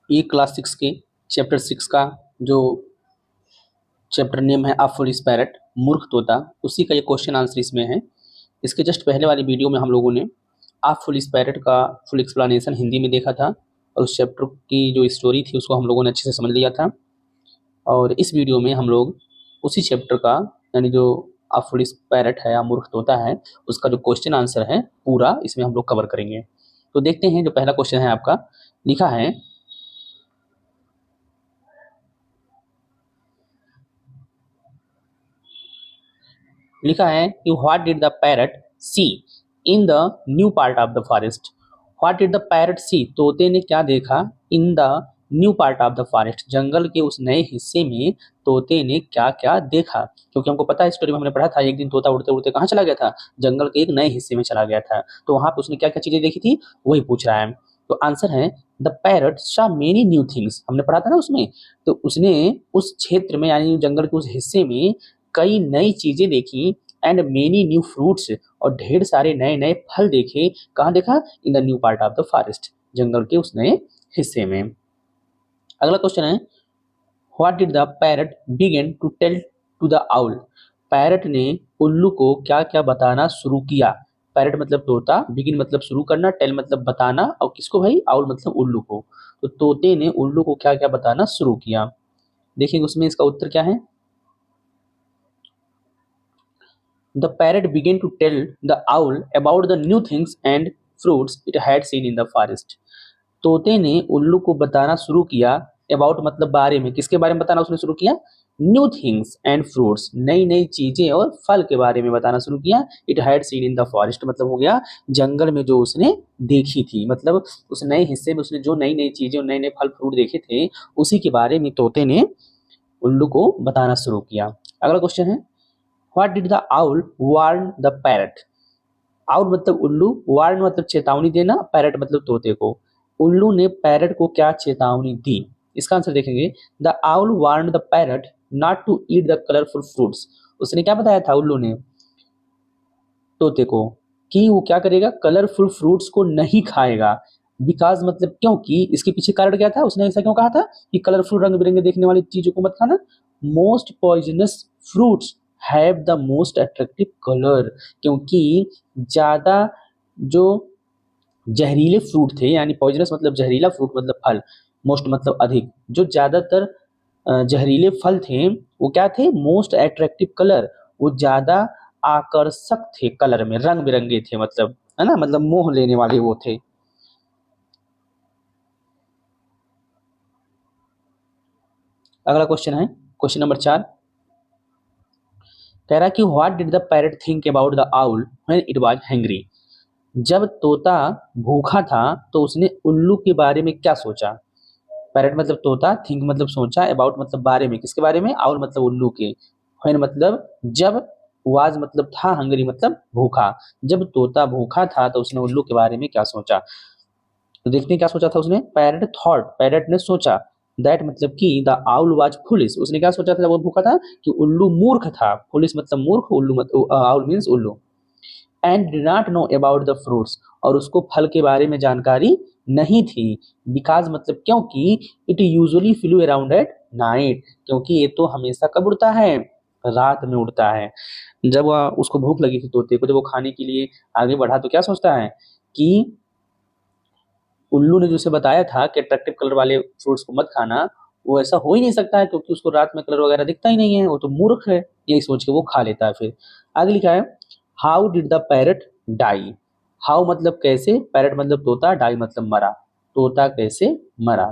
ये क्लास 6 के चैप्टर 6 का जो चैप्टर नेम है अ फुलिश पैरट, मूर्ख तोता, उसी का ये क्वेश्चन आंसर इसमें है। इसके जस्ट पहले वाली वीडियो में हम लोगों ने अ फुलिश पैरट का फुल एक्सप्लेनेशन हिंदी में देखा था और उस चैप्टर की जो स्टोरी थी उसको हम लोगों ने अच्छे से समझ लिया था। और इस वीडियो में हम लोग उसी चैप्टर का यानी जो अ फुलिश पैरट है या मूर्ख तोता है उसका जो क्वेश्चन आंसर है पूरा इसमें हम लोग कवर करेंगे। तो देखते हैं, जो पहला क्वेश्चन है आपका, लिखा है कि what did the parrot see in the new part of the forest. What did the parrot see, तोते ने क्या देखा, in the new part of the forest, जंगल के उस नए हिस्से में तोते ने क्या क्या देखा। क्योंकि हमको पता है, स्टोरी में हमने पढ़ा था, एक दिन तोता उड़ते उड़ते कहाँ चला गया था, जंगल के एक नए हिस्से में चला गया था। तो वहां पर उसने क्या क्या चीजें देखी थी वही पूछ रहा है। तो आंसर है the parrot saw many new things, हमने पढ़ा था ना उसमें। तो उसने उस क्षेत्र में यानी जंगल के उस हिस्से में कई नई चीजें देखी एंड मेनी न्यू फ्रूट्स, और ढेर सारे नए नए फल देखे। कहाँ देखा, in the new part of the forest, जंगल के उस नए हिस्से में। अगला क्वेश्चन है what did the parrot begin to tell to the owl, parrot ने उल्लू को क्या क्या बताना शुरू किया। पैरट मतलब तोता, बिगिन मतलब शुरू करना, टेल मतलब बताना, और किसको भाई, आउल मतलब उल्लू को। तो तोते ने उल्लू को क्या क्या बताना शुरू किया। देखिए उसमें इसका उत्तर क्या है। The parrot began to tell the owl about the new things and fruits it had seen in the forest. तोते ने उल्लू को बताना शुरू किया, अबाउट मतलब बारे में, किसके बारे में बताना उसने शुरू किया, न्यू थिंग्स एंड फ्रूट्स, नई नई चीजें और फल के बारे में बताना शुरू किया। It had seen in the forest मतलब हो गया जंगल में जो उसने देखी थी, मतलब उस नए हिस्से में उसने जो नई नई चीजें और नए नए फल फ्रूट देखे थे उसी के बारे में तोते ने उल्लू को बताना शुरू किया। अगला क्वेश्चन है what did the owl warn the parrot. Owl मतलब उल्लू, वार्न मतलब चेतावनी देना, पैरट मतलब तोते को। उल्लू ने पैरट को क्या चेतावनी दी, इसका आंसर देखेंगे। The owl warn the parrot not to eat the colourful fruits, उसने क्या बताया था उल्लू ने तोते को कि वो क्या करेगा, कलरफुल फ्रूट्स को नहीं खाएगा। बिकॉज मतलब क्योंकि, इसके पीछे कारण क्या था, उसने ऐसा क्यों कहा था कि कलरफुल रंग बिरंगे देखने वाली चीजों को मत खाना। Most poisonous fruits have the most attractive colour, क्योंकि ज्यादा जो जहरीले फ्रूट थे, यानी पॉइजनस मतलब जहरीला, फ्रूट मतलब फल, मोस्ट मतलब अधिक, जो ज्यादातर जहरीले फल थे वो क्या थे, मोस्ट अट्रैक्टिव कलर, वो ज्यादा आकर्षक थे कलर में, रंग बिरंगे थे, मतलब है ना, मतलब मोह लेने वाले वो थे। अगला क्वेश्चन है क्वेश्चन नंबर 4, कह रहा कि what did the parrot think about the owl when it was hangry. जब तोता भूखा था तो उसने उल्लू के बारे में क्या सोचा। पैरट मतलब तोता, थिंक मतलब सोचा, अबाउट मतलब बारे में, किसके बारे में, आउल मतलब उल्लू के, व्हेन मतलब जब, वाज मतलब था, हंगरी मतलब भूखा। जब तोता भूखा था तो उसने उल्लू के बारे में क्या सोचा। तो देखते हैं क्या सोचा था उसने। पैरट थॉट, पैरट ने सोचा, दैट मतलब कि द आउल वाज फुलिश, उसने क्या सोचा था जब वो भूखा था, कि उल्लू मूर्ख था। फुलिश मतलब मूर्ख, उल्लू मतलब आउल मीन्स उल्लू। And did not know about the fruits, और उसको फल के बारे में जानकारी नहीं थी। बिकॉज मतलब क्योंकि it usually flu around at night, क्योंकि ये तो हमेशा कब उड़ता है, रात में उड़ता है। जब उसको भूख लगी थी तोते को, जब वो खाने के लिए आगे बढ़ा तो क्या सोचता है कि उल्लू ने जो उसे बताया था कि अट्रैक्टिव कलर वाले फ्रूट्स को मत खाना, वो ऐसा हो ही नहीं सकता है क्योंकि उसको रात में कलर वगैरह दिखता ही नहीं है, वो तो मूर्ख है, यही सोच के वो खा लेता है। फिर आगे लिखा है how did the parrot die. How मतलब कैसे, पैरट मतलब तोता, डाई मतलब मरा, तोता कैसे मरा।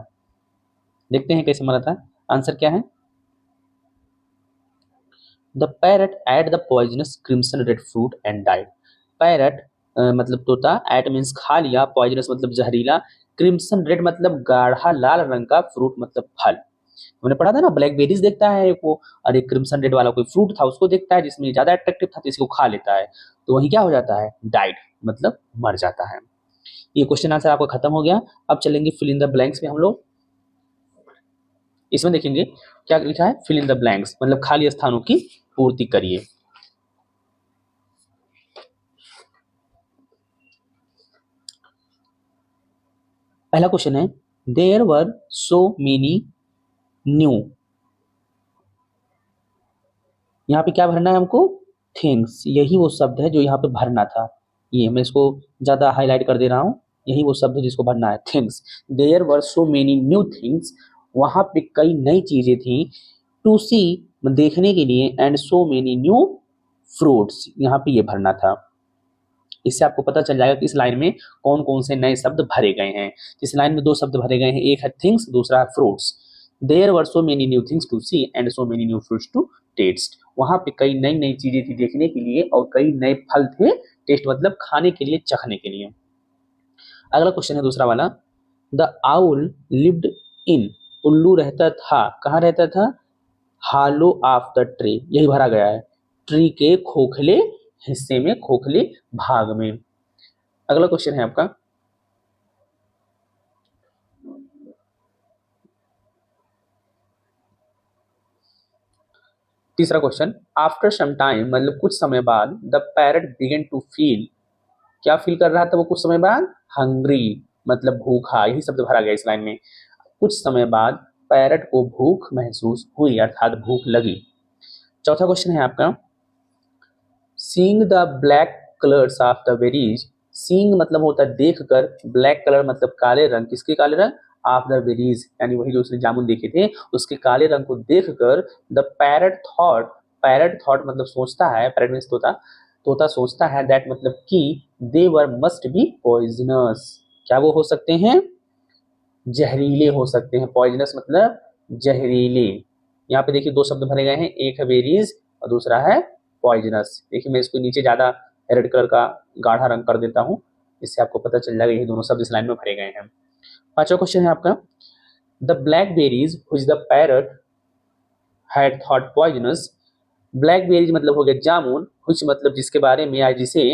देखते हैं कैसे मरा था। आंसर क्या है, the parrot at the poisonous crimson red fruit and died. Parrot मतलब तोता, एट मीन्स खा लिया, पॉइजनस मतलब जहरीला, क्रिम्सन रेड मतलब गाढ़ा लाल रंग का, फ्रूट मतलब फल। हमने पढ़ा था ना, ब्लैकबेरीज देखता है एक वो, और एक क्रिम्सन रेड वाला कोई फ्रूट था उसको देखता है जिसमें ज्यादा अट्रैक्टिव था तो इसको खा लेता है, तो वही क्या हो जाता है, डाइड मतलब मर जाता है। ये क्वेश्चन आंसर आपका खत्म हो गया। अब चलेंगे फिल इन द ब्लैंक्स में हम लोग। इसमें देखेंगे क्या लिखा है, फिल इन द ब्लैंक्स मतलब खाली स्थानों की पूर्ति करिए। पहला क्वेश्चन है there were so many new, यहाँ पे क्या भरना है हमको, थिंग्स, यही वो शब्द है जो यहाँ पे भरना था। ये मैं इसको ज्यादा हाईलाइट कर दे रहा हूँ, यही वो शब्द है जिसको भरना है, things. There were so many new things, वहां पे कई नई चीजें थी, टू सी, देखने के लिए, and so many new fruits, यहाँ पे ये भरना था। इससे आपको पता चल जाएगा कि इस लाइन में कौन कौन से नए शब्द भरे गए हैं। इस लाइन में दो शब्द भरे गए हैं, एक है थिंग्स, दूसरा है fruits. There were so many new things to see and so many new fruits to taste, वहां पे कई नई नई चीजें थी देखने के लिए और कई नए फल थे, टेस्ट मतलब खाने के लिए, चखने के लिए। अगला क्वेश्चन है दूसरा वाला, द आउल लिव्ड इन, उल्लू रहता था, कहाँ रहता था, हालो ऑफ द ट्री, यही भरा गया है, ट्री के खोखले हिस्से में, खोखले भाग में। अगला क्वेश्चन है आपका, तीसरा क्वेश्चन, आफ्टर सम टाइम मतलब कुछ समय बाद, the parrot began to feel, क्या फील कर रहा था वो कुछ समय बाद, हंग्री मतलब भूखा, यही शब्द भरा गया इस लाइन में। कुछ समय बाद पैरट को भूख महसूस हुई, अर्थात भूख लगी। चौथा क्वेश्चन है आपका, seeing the black colours of the berries, seeing मतलब होता है देख कर, ब्लैक कलर मतलब काले रंग, किसके काले रंग, ऑफ द बेरीज, यानी वही जो उसने जामुन देखे थे उसके काले रंग को देखकर, the parrot thought, parrot thought मतलब सोचता है, पैरट मीन्स तोता, तोता सोचता है, दैट मतलब कि दे वर मस्ट बी पॉइजनस, क्या वो हो सकते हैं, जहरीले हो सकते हैं, पॉइजनस मतलब जहरीले। यहाँ पे देखिए दो शब्द भरे गए हैं, एक है बेरीज और दूसरा है पॉइजनस। देखिए मैं इसको नीचे ज्यादा रेड कलर का गाढ़ा रंग कर देता हूँ, इससे आपको पता चल जाएगा ये दोनों शब्द इस लाइन में भरे गए हैं। पांचवा क्वेश्चन है आपका, the black berries which the parrot had thought poisonous, black berries मतलब हो गया जामुन, व्हिच मतलब जिसके बारे में या जिसे,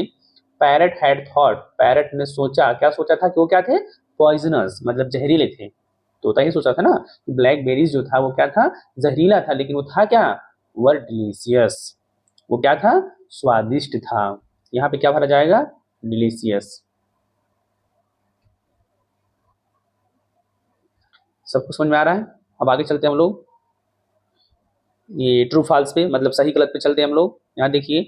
पैरट हैड थॉट, पैरट ने सोचा, क्या सोचा था कि वो क्या थे, पॉइजनस मतलब जहरीले थे। तोता ही सोचा था ना, ब्लैक बेरीज जो था वो क्या था, जहरीला था, लेकिन वो था क्या, वर डिलीशियस, वो क्या था, स्वादिष्ट था। यहाँ पे क्या भरा जाएगा, डिलीशियस। सबको समझ में आ रहा है। अब आगे चलते हैं हम लोग, ये ट्रू फॉल्स पे मतलब सही गलत पे चलते हैं हम लोग। यहाँ देखिए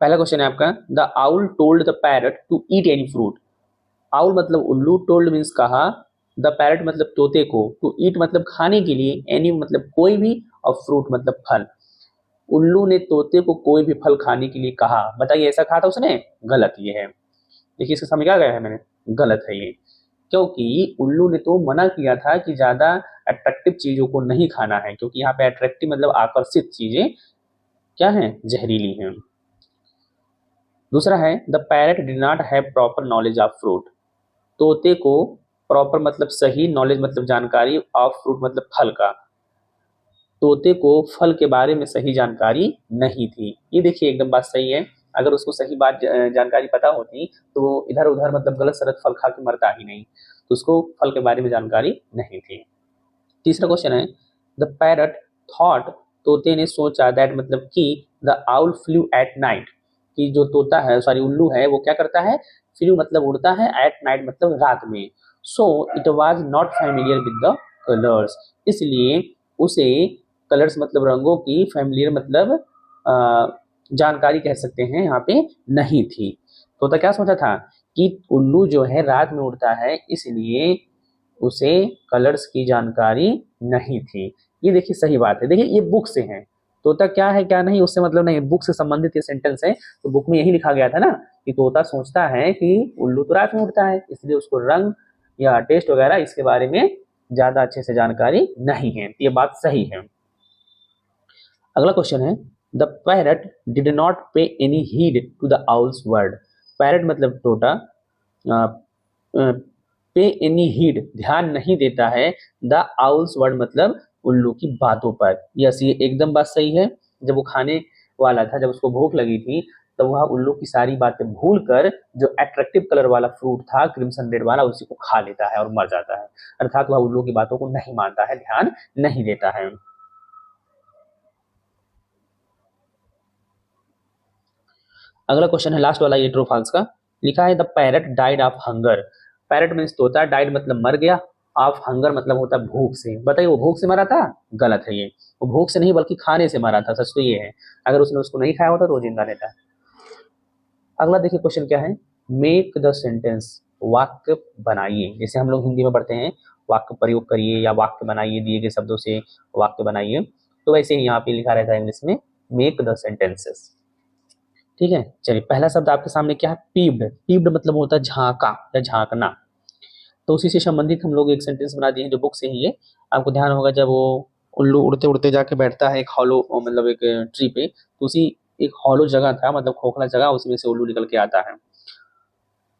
पहला क्वेश्चन है आपका, the owl told the parrot to eat any fruit, owl मतलब उल्लू, टोल्ड मीन्स कहा, द पैरट मतलब तोते को, टू ईट मतलब खाने के लिए, एनी मतलब कोई भी, और फ्रूट मतलब फल। उल्लू ने तोते को कोई भी फल खाने के लिए कहा, बताइए ऐसा कहा था उसने, गलत ये है। देखिए इसका समझ आ गया है मैंने, गलत है ये, क्योंकि उल्लू ने तो मना किया था कि ज्यादा अट्रैक्टिव चीजों को नहीं खाना है, क्योंकि यहाँ पे अट्रैक्टिव मतलब आकर्षित चीजें क्या है, जहरीली हैं। दूसरा है, the parrot did not have proper knowledge of fruit, तोते को प्रॉपर मतलब सही, नॉलेज मतलब जानकारी, ऑफ फ्रूट मतलब फल का, तोते को फल के बारे में सही जानकारी नहीं थी। ये देखिए एकदम बात सही है, अगर उसको सही बात जानकारी पता होती तो वो इधर उधर मतलब गलत सलत फल खा के मरता ही नहीं, तो उसको फल के बारे में जानकारी नहीं थी। तीसरा क्वेश्चन है, द पैरट थॉट, तोते ने सोचा, दैट मतलब कि the owl flu at night, कि जो तोता है सॉरी उल्लू है वो क्या करता है, फ्लू मतलब उड़ता है, एट नाइट मतलब रात में, so it was not familiar with the colours, इसलिए उसे कलर्स मतलब रंगों की, फैमिलियर मतलब जानकारी कह सकते हैं यहाँ पे, नहीं थी। तोता क्या सोचा था कि उल्लू जो है रात में उड़ता है, इसलिए उसे कलर्स की जानकारी नहीं थी। ये देखिए सही बात है, देखिए ये बुक से है, तोता क्या है क्या नहीं उससे मतलब नहीं, बुक से संबंधित ये सेंटेंस है, तो बुक में यही लिखा गया था ना कि तोता सोचता है कि उल्लू तो रात में उड़ता है, इसलिए उसको रंग या टेस्ट वगैरह इसके बारे में ज्यादा अच्छे से जानकारी नहीं है, ये बात सही है। अगला क्वेश्चन है, the parrot did not pay any heed to the owl's word, parrot मतलब तोता, पे एनी हीड ध्यान नहीं देता है, द आउल्स वर्ड मतलब उल्लू की बातों पर। यस ये एकदम बात सही है, जब वो खाने वाला था, जब उसको भूख लगी थी, तो वह उल्लू की सारी बातें भूल कर जो अट्रैक्टिव कलर वाला फ्रूट था क्रिम्सन रेड वाला, उसी को खा लेता है और मर जाता है, अर्थात वह उल्लू की बातों को नहीं मानता है, ध्यान नहीं देता है। अगला क्वेश्चन है लास्ट वाला ये ट्रू फॉल्स का, लिखा है the parrot died of hunger, parrot means तोता, डाइड मतलब मर गया, ऑफ हंगर मतलब होता है भूख से। बताइए वो भूख से मरा था? गलत है ये, वो भूख से नहीं बल्कि खाने से मरा था। सच तो ये है, अगर उसने उसको नहीं खाया होता तो वो जिंदा रहता। अगला देखिए क्वेश्चन क्या है, मेक द सेंटेंस, वाक्य बनाइए। जैसे हम लोग हिंदी में पढ़ते हैं वाक्य प्रयोग करिए या वाक्य बनाइए, दिए गए शब्दों से वाक्य बनाइए, तो वैसे ही यहाँ पे लिखा रहता है इंग्लिश में मेक द सेंटेंसेस। ठीक है, चलिए पहला शब्द आपके सामने क्या है, पीप्ड। पीप्ड मतलब होता है झांका या झांकना। तो उसी से संबंधित हम लोग एक सेंटेंस बना दिए हैं जो बुक से ही है। आपको ध्यान होगा जब वो उल्लू उड़ते उड़ते जाके बैठता है एक हॉलो मतलब एक ट्री पे, तो उसी एक हॉलो जगह था मतलब खोखला जगह, उसमें से उल्लू निकल के आता है।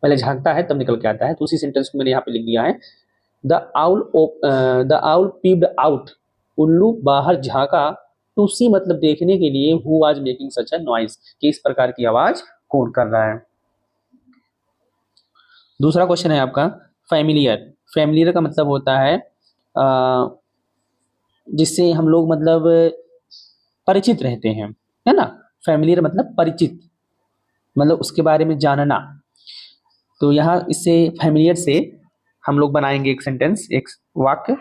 पहले झांकता है तब निकल के आता है, तो उसी सेंटेंस को मैंने यहाँ पे लिख दिया है। द आउल पीप्ड आउट, उल्लू बाहर झांका, टू सी मतलब देखने के लिए, who was making such a noise, कि इस प्रकार की आवाज कौन कर रहा है। दूसरा क्वेश्चन है आपका फैमिलियर। फैमिलियर का मतलब होता है जिससे हम लोग मतलब परिचित रहते हैं, है ना। फैमिलियर मतलब परिचित, मतलब उसके बारे में जानना। तो यहाँ इससे फैमिलियर से हम लोग बनाएंगे एक सेंटेंस, एक वाक्य।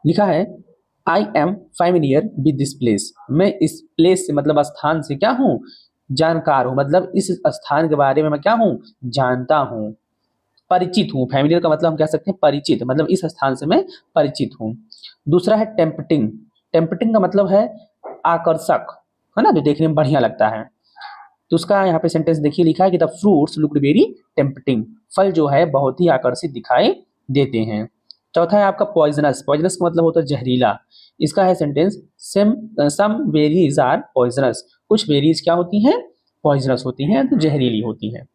लिखा है I am familiar with this place, मैं इस प्लेस से मतलब स्थान से क्या हूँ, जानकार हूँ, मतलब इस स्थान के बारे में मैं क्या हूँ, जानता हूँ, परिचित हूँ। फैमिलियर का मतलब हम कह सकते हैं परिचित, मतलब इस स्थान से मैं परिचित हूँ। दूसरा है टेम्पटिंग। टेम्पटिंग का मतलब है आकर्षक, है ना, जो देखने में बढ़िया लगता है। तो उसका यहाँ पे सेंटेंस देखिए, लिखा है कि the fruits looked very tempting, फल जो है बहुत ही आकर्षित दिखाई देते हैं। चौथा है आपका पॉइजनस। पॉइजनस का मतलब होता है जहरीला। इसका है sentence some berries are poisonous, कुछ वेरीज क्या होती हैं, पॉइजनस होती हैं, तो जहरीली होती हैं।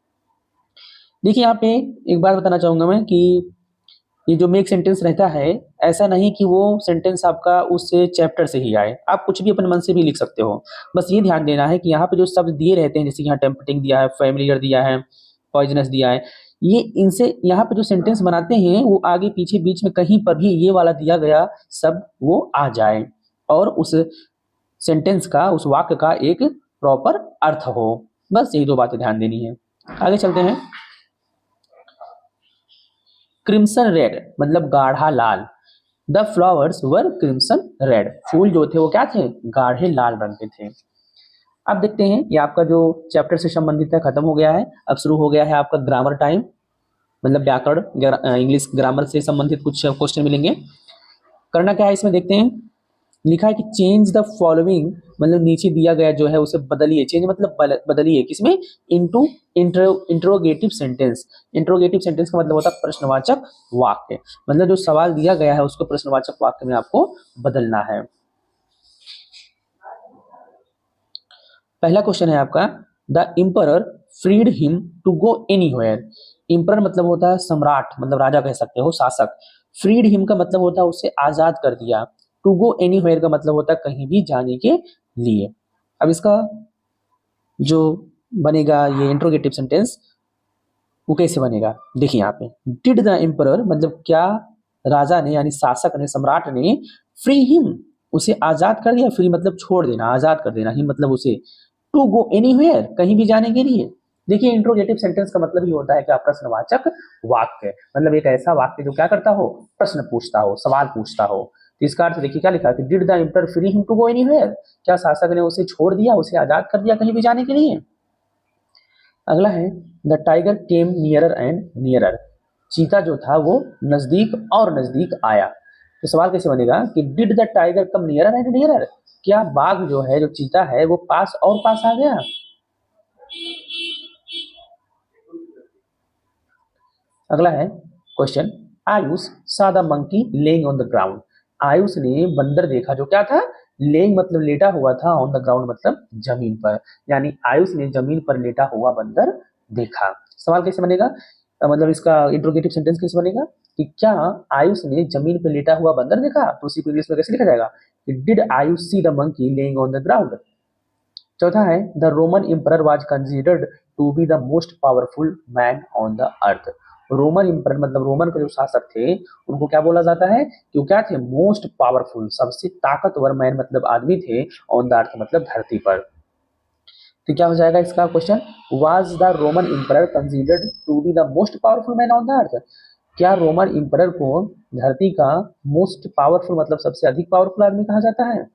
देखिए यहाँ पे एक बात बताना चाहूंगा मैं कि ये जो मेक सेंटेंस रहता है, ऐसा नहीं कि वो सेंटेंस आपका उस चैप्टर से ही आए, आप कुछ भी अपने मन से भी लिख सकते हो। बस ये ध्यान देना है कि यहाँ पे जो शब्द दिए रहते हैं, जैसे यहाँ टेम्पटिंग दिया है, फैमिलियर दिया है, पॉइजनस दिया है, ये इनसे यहाँ पे जो सेंटेंस बनाते हैं वो आगे पीछे बीच में कहीं पर भी ये वाला दिया गया शब्द वो आ जाए और उस सेंटेंस का, उस वाक्य का एक प्रॉपर अर्थ हो। बस यही दो बातें ध्यान देनी है। आगे चलते हैं। क्रिम्सन रेड मतलब गाढ़ा लाल। The flowers were crimson red, फूल जो थे वो क्या थे, गाढ़े लाल रंग के थे। अब देखते हैं, ये आपका जो चैप्टर से संबंधित है खत्म हो गया है, अब शुरू हो गया है आपका ग्रामर टाइम, मतलब व्याकरण इंग्लिश ग्रामर से संबंधित कुछ क्वेश्चन मिलेंगे। करना क्या है इसमें देखते हैं। लिखा है कि चेंज द फॉलोइंग, मतलब नीचे दिया गया जो है उसे बदलिए। चेंज मतलब बदलिए किसमें, into interrogative sentence. Interrogative sentence का मतलब होता है प्रश्नवाचक वाक्य, मतलब जो सवाल दिया गया है उसको प्रश्नवाचक वाक्य में आपको बदलना है। पहला क्वेश्चन है आपका, the emperor freed him to go anywhere. Emperor मतलब होता है सम्राट, मतलब राजा कह सकते हो, शासक। फ्रीड हिम का मतलब होता है उसे आजाद कर दिया। टू गो एनीवेयर का मतलब होता है कहीं भी जाने के लिए। अब इसका जो बनेगा ये इंट्रोगेटिव सेंटेंस, वो कैसे बनेगा देखिए यहाँ पे। डिड द एम्परर मतलब क्या राजा ने यानी शासक ने, सम्राट ने, फ्री हिम उसे आजाद कर दिया। फ्री मतलब छोड़ देना, आजाद कर देना, हिम मतलब उसे, टू गो एनीवेयर कहीं भी जाने के लिए। देखिए इंट्रोगेटिव सेंटेंस का मतलब ही होता है क्या, प्रश्नवाचक वाक्य, मतलब एक ऐसा वाक्य जो क्या करता हो, प्रश्न पूछता हो, सवाल पूछता हो। तो इसका अर्थ देखिए क्या लिखा है कि did the emperor free him to go anywhere, क्या शासक ने उसे छोड़ दिया, उसे आजाद कर दिया कहीं भी जाने के लिए। अगला है the tiger came nearer and nearer, चीता जो था वो नजदीक और नजदीक आया। तो सवाल कैसे बनेगा कि did the tiger come nearer and nearer, क्या बाघ जो है, जो चीता है वो पास और पास आ गया। अगला है क्वेश्चन, आयुष सा the monkey lying on the ground. Ayush ने बंदर देखा जो क्या था, लेइंग मतलब लेटा हुआ था, ऑन द ग्राउंड मतलब जमीन पर, यानी आयुष ने जमीन पर लेटा हुआ बंदर देखा। सवाल कैसे बनेगा, मतलब इसका इंट्रोगेटिव सेंटेंस कैसे बनेगा कि क्या आयुष ने जमीन पर लेटा हुआ बंदर देखा, तो उसी को इंग्लिश में कैसे लिखा जाएगा कि did Ayush see the monkey lying on the ground. चौथा है the Roman emperor was considered to be the most powerful man on the earth. Roman emperor मतलब रोमन के जो शासक थे उनको क्या बोला जाता है कि वो क्या थे, मोस्ट पावरफुल, सबसे ताकतवर मैन मतलब आदमी थे, ऑन द अर्थ मतलब धरती पर। तो क्या हो जाएगा इसका question, was the Roman emperor considered to be the most powerful man on the earth? क्या रोमन एम्परर को धरती का मोस्ट पावरफुल मतलब सबसे अधिक पावरफुल आदमी कहा जाता है?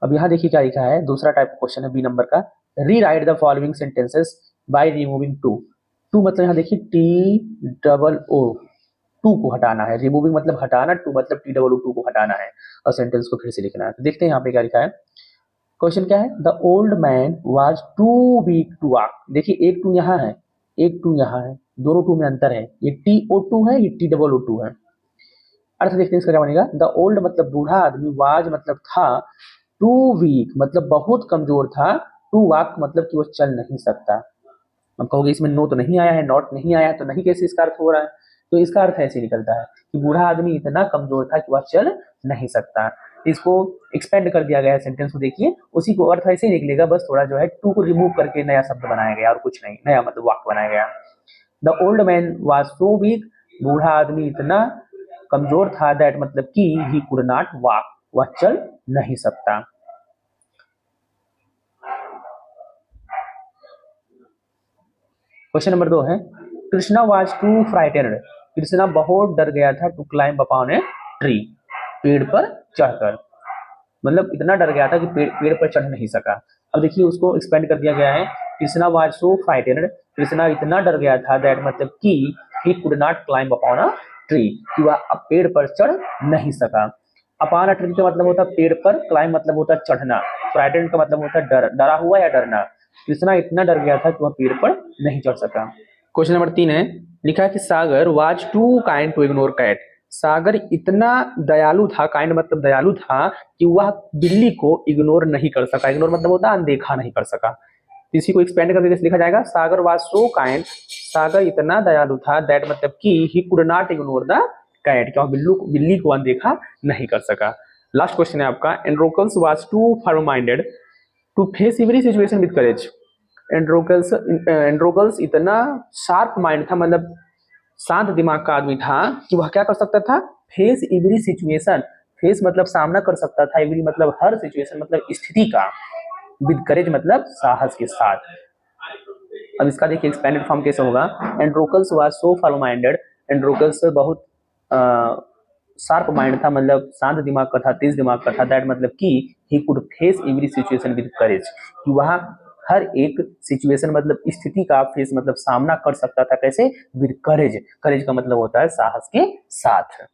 अब यहाँ देखिए क्या लिखा है, दूसरा टाइप का क्वेश्चन है बी नंबर का, rewrite the following sentences by removing too. Too मतलब यहाँ देखिए टी डबल ओ, टू को हटाना है, रिमूविंग मतलब हटाना, टू मतलब टी डबल ओ, टू को हटाना है और सेंटेंस को फिर से लिखना है। तो देखते हैं यहाँ पे क्या लिखा है। क्वेश्चन क्या है, the old man was too weak to walk. देखिए एक टू यहाँ है, एक टू यहाँ है, दोनों टू में अंतर है, ये टी ओ टू है, ये टी डबल ओ टू है। अर्थ देखते हैं इसका क्या बनेगा, द ओल्ड मतलब बूढ़ा आदमी, वाज मतलब था, टू वीक मतलब बहुत कमजोर था, टू वॉक मतलब कि वो चल नहीं सकता। अब कहोगे इसमें नो तो नहीं आया है, नॉट नहीं आया है, तो नहीं कैसे इसका अर्थ हो रहा है? तो इसका अर्थ ऐसे निकलता है कि बूढ़ा आदमी इतना कमजोर था कि वह चल नहीं सकता। इसको एक्सपेंड कर दिया गया है सेंटेंस को, देखिए उसी को अर्थ ऐसे ही निकलेगा, बस थोड़ा जो है टू को रिमूव करके नया शब्द बनाया गया और कुछ नहीं, नया मतलब वाक्य बनाया गया। The old man was so weak, बूढ़ा आदमी इतना कमजोर था, दैट मतलब कि ही कुड नॉट वॉक, वह चल नहीं सकता। क्वेश्चन नंबर 2 है, Krishna was too frightened. Krishna बहुत डर गया था, to climb upon a tree, पेड़ पर चढ़कर, मतलब इतना डर गया था कि पेड़ पर चढ़ नहीं सका। अब देखिए उसको एक्सपेंड कर दिया गया है, Krishna was so frightened, Krishna इतना डर गया था, दैट मतलब कि he could not climb upon a tree, कि वह अब पेड़ पर चढ़ नहीं सका। अपॉन अ ट्री का मतलब होता है पेड़ पर, क्लाइंब मतलब होता है चढ़ना, फ्राइटेंड का मतलब होता है डर, डरा हुआ या डरना। कृष्णा इतना डर गया था कि वह पेड़ पर नहीं चढ़ सका। क्वेश्चन नंबर 3 है, लिखा है कि Sagar was too kind to ignore cat. Sagar इतना दयालु था, काइंड मतलब दयालु था, कि वह बिल्ली को इग्नोर नहीं कर सका। इग्नोर मतलब होता है अनदेखा नहीं कर सका। इसी को एक्सपेंड करके लिखा जाएगा, सागर वाज सो काइंड, सागर इतना दयालु था, दैट मतलब कि he could not ignore the cat, क्या बिल्ली को अनदेखा नहीं कर सका। लास्ट क्वेश्चन है आपका, Androcles was too firm minded to face every situation with courage. Androcles इतना शार्प माइंड था, मतलब शांत दिमाग का आदमी था, कि वह क्या कर सकता था, फेस एवरी सिचुएशन, फेस मतलब सामना कर सकता था, एवरी मतलब हर सिचुएशन मतलब स्थिति का, विद करेज मतलब साहस के साथ। अब इसका देखिए एक्सपेंडेड फॉर्म कैसे होगा, एंड्रोकल्स वाज सो फार्म माइंडेड, एंड्रोकल्स बहुत शार्प माइंड था, मतलब शांत दिमाग का था, तेज दिमाग का था, दैट मतलब कि he could face every situation with करेज, कि वह हर एक सिचुएशन मतलब स्थिति का फेस मतलब सामना कर सकता था, कैसे, विद करेज, करेज का मतलब होता है साहस के साथ।